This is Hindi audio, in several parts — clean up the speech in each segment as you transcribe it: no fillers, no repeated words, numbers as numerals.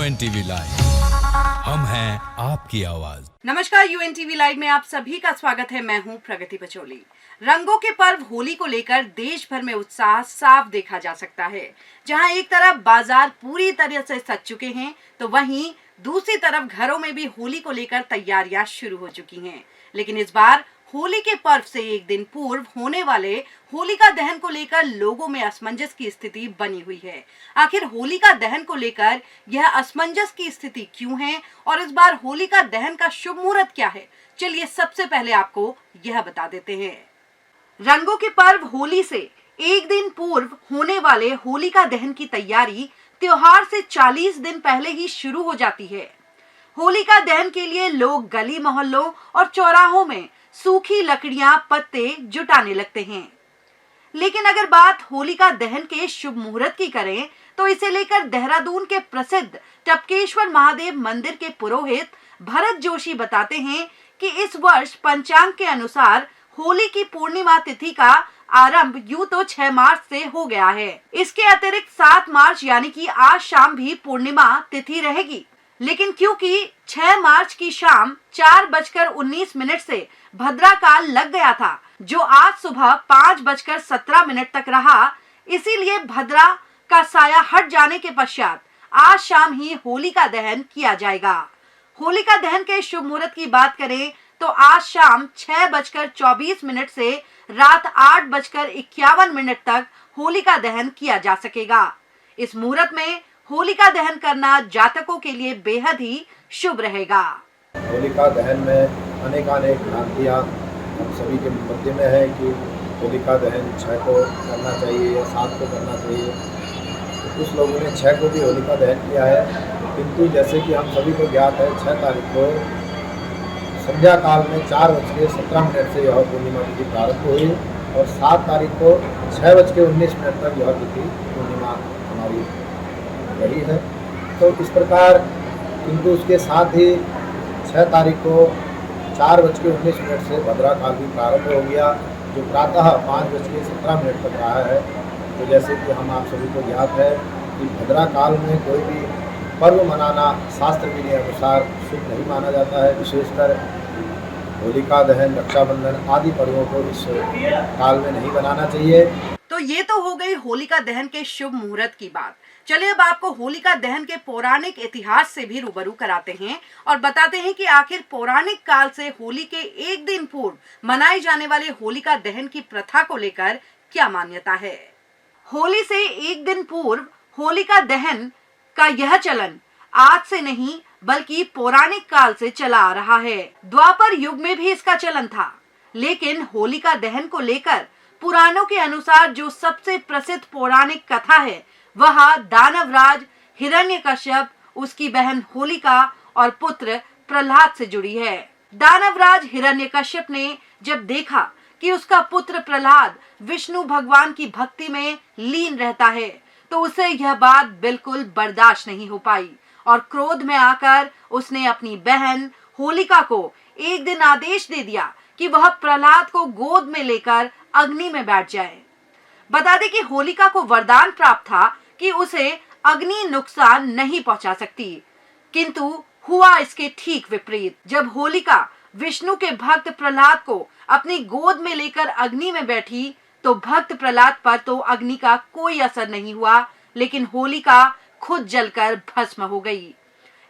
UNTV लाइव, हम हैं आपकी आवाज। नमस्कार, UNTV लाइव में आप सभी का स्वागत है। मैं हूं प्रगति पचौली। रंगों के पर्व होली को लेकर देश भर में उत्साह साफ देखा जा सकता है। जहां एक तरफ बाजार पूरी तरह से सज चुके हैं, तो वहीं दूसरी तरफ घरों में भी होली को लेकर तैयारियां शुरू हो चुकी हैं। लेकिन इस बार होली के पर्व से एक दिन पूर्व होने वाले होलिका दहन को लेकर लोगों में असमंजस की स्थिति बनी हुई है। आखिर होलिका दहन को लेकर यह असमंजस की स्थिति क्यों है और इस बार होलिका दहन का शुभ मुहूर्त क्या है, चलिए सबसे पहले आपको यह बता देते हैं। रंगों के पर्व होली से एक दिन पूर्व होने वाले होलिका दहन की तैयारी त्योहार से 40 दिन पहले ही शुरू हो जाती है। होलिका दहन के लिए लोग गली मोहल्लों और चौराहों में सूखी लकड़ियां, पत्ते जुटाने लगते हैं। लेकिन अगर बात होलिका दहन के शुभ मुहूर्त की करें, तो इसे लेकर देहरादून के प्रसिद्ध टपकेश्वर महादेव मंदिर के पुरोहित भरत जोशी बताते हैं कि इस वर्ष पंचांग के अनुसार होली की पूर्णिमा तिथि का आरंभ यूं तो 6 मार्च से हो गया है। इसके अतिरिक्त 7 मार्च यानी कि आज शाम भी पूर्णिमा तिथि रहेगी। लेकिन क्योंकि 6 मार्च की शाम 4:19 से भद्रा काल लग गया था, जो आज सुबह 5:17 तक रहा, इसीलिए भद्रा का साया हट जाने के पश्चात आज शाम ही होलिका दहन किया जाएगा। होलिका दहन के शुभ मुहूर्त की बात करें तो आज शाम 6:24 से रात 8:51 तक होलिका दहन किया जा सकेगा। इस मुहूर्त में होलिका दहन करना जातकों के लिए बेहद ही शुभ रहेगा। होलिका दहन में अनेकानेक भ्रांतियाँ हम सभी के मध्य में है कि होलिका दहन 6 को करना चाहिए या 7 को करना चाहिए। तो कुछ लोगों ने 6 को भी होलिका दहन किया है, किंतु जैसे कि हम सभी को ज्ञात है 6 तारीख को संध्या काल में 4:17 से यह पूर्णिमा तिथि प्रारंभ हुई और 7 तारीख को 6:19 तक यह तिथि पूर्णिमा हमारी रही है। तो इस प्रकार, किंतु उसके साथ ही 6 तारीख को 4:19 से भद्रा काल भी प्रारंभ हो गया, जो प्रातः 5:17 तक रहा है। तो जैसे कि हम आप सभी को ज्ञात है कि भद्रा काल में कोई भी पर्व मनाना शास्त्र विधि के अनुसार शुभ नहीं माना जाता है। विशेषकर होलिका दहन, रक्षाबंधन आदि पर्वों को इस काल में नहीं बनाना चाहिए। तो ये तो हो गई होलिका दहन के शुभ मुहूर्त की बात। चलिए अब आपको होलिका दहन के पौराणिक इतिहास से भी रूबरू कराते हैं और बताते हैं कि आखिर पौराणिक काल से होली के एक दिन पूर्व मनाए जाने वाले होलिका दहन की प्रथा को लेकर क्या मान्यता है। होली से एक दिन पूर्व होलिका दहन का यह चलन आज से नहीं बल्कि पौराणिक काल से चला आ रहा है। द्वापर युग में भी इसका चलन था, लेकिन होलिका दहन को लेकर पुराणों के अनुसार जो सबसे प्रसिद्ध पौराणिक कथा है वह दानवराज हिरण्यकश्यप, उसकी बहन होलिका और पुत्र प्रहलाद से जुड़ी है। दानवराज हिरण्यकश्यप ने जब देखा कि उसका पुत्र प्रहलाद विष्णु भगवान की भक्ति में लीन रहता है, तो उसे यह बात बिल्कुल बर्दाश्त नहीं हो पाई और क्रोध में आकर उसने अपनी बहन होलिका को एक दिन आदेश दे दिया कि वह प्रहलाद को गोद में लेकर अग्नि में बैठ जाए। बता दें कि होलिका को वरदान प्राप्त था कि उसे अग्नि नुकसान नहीं पहुंचा सकती, किंतु हुआ इसके ठीक विपरीत। जब होलिका विष्णु के भक्त प्रहलाद को अपनी गोद में लेकर अग्नि में बैठी, तो भक्त प्रहलाद पर तो अग्नि का कोई असर नहीं हुआ, लेकिन होलिका खुद जलकर भस्म हो गई।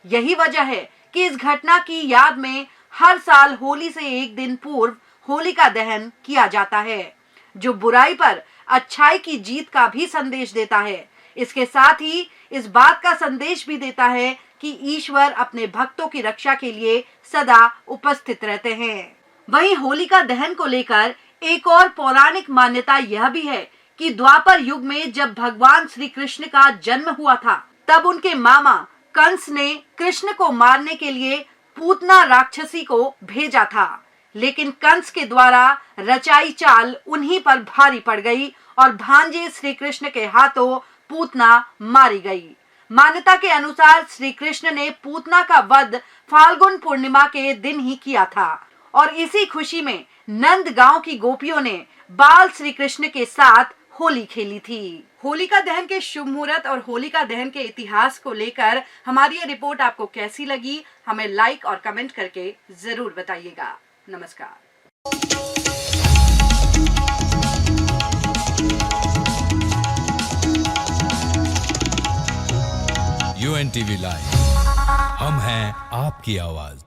यही वजह है कि इस घटना की याद में हर साल होली से एक दिन पूर्व होलिका दहन किया जाता है, जो बुराई पर अच्छाई की जीत का भी संदेश देता है। इसके साथ ही इस बात का संदेश भी देता है कि ईश्वर अपने भक्तों की रक्षा के लिए सदा उपस्थित रहते हैं। वहीं होलिका दहन को लेकर एक और पौराणिक मान्यता यह भी है कि द्वापर युग में जब भगवान श्री कृष्ण का जन्म हुआ था, तब उनके मामा कंस ने कृष्ण को मारने के लिए पूतना राक्षसी को भेजा था, लेकिन कंस के द्वारा रचाई चाल उन्हीं पर भारी पड़ गई और भांजे श्री कृष्ण के हाथों पूतना मारी गई। मान्यता के अनुसार श्री कृष्ण ने पूतना का वध फाल्गुन पूर्णिमा के दिन ही किया था और इसी खुशी में नंद गांव की गोपियों ने बाल श्री कृष्ण के साथ होली खेली थी। होलिका दहन के शुभ मुहूर्त और होलिका दहन के इतिहास को लेकर हमारी ये रिपोर्ट आपको कैसी लगी, हमें लाइक और कमेंट करके जरूर बताइएगा। नमस्कार। UNTV लाइव, हम हैं आपकी आवाज।